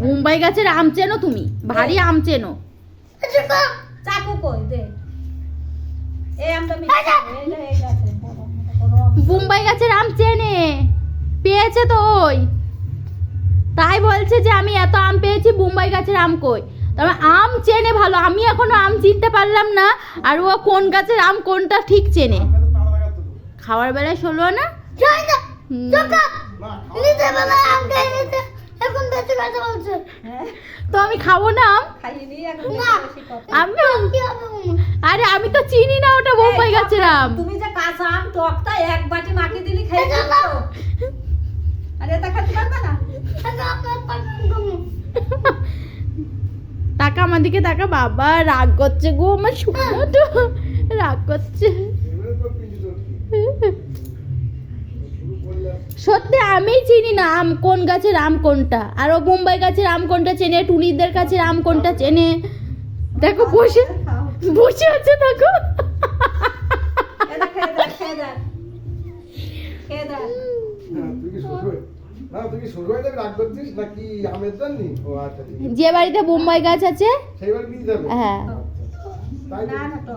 মুম্বাই গাছের আম চেনো তুমি? ভারী আম চেনো? চাকু কই দে। এই আমটা মুম্বাই গাছের আম চেনে, পেয়েছে তো ওই, তাই বলছে যে আমি এত আম পেয়েছি, মুম্বাই গাছের আম কই। তবে আম চেনে ভালো, আমি এখনো আম চিনতে পারলাম না, আর ও কোন গাছের আম কোনটা ঠিক চেনে। খাওয়ার বেলায় ষোলো না তো আমি খাবো না আম। আরে আমি তো চিনি না ওটা মুম্বাই গাছের আম। তুমি যে কাঁচা আম টকটা এক বাটি মাখিয়ে দিলি খেয়ে যাবো। আরে এটা খেতে পারবে না। টাকা আমার দিকে টাকা, বাবা রাগ করছে গো আমার শুকনোটা, রাগ করছে। সত্যি আমি চিনি না আম কোন গাছের আম কোনটা, আর ও মুম্বাই গাছের আম কোনটা চেনে, টুনিদের গাছের আম কোনটা চেনে। দেখো বসে বসে আছে, দেখো যে বাড়িতে মুম্বাই গাছ আছে, সেই বাড়ি নিয়ে যাবে। হ্যাঁ। তাই না না তো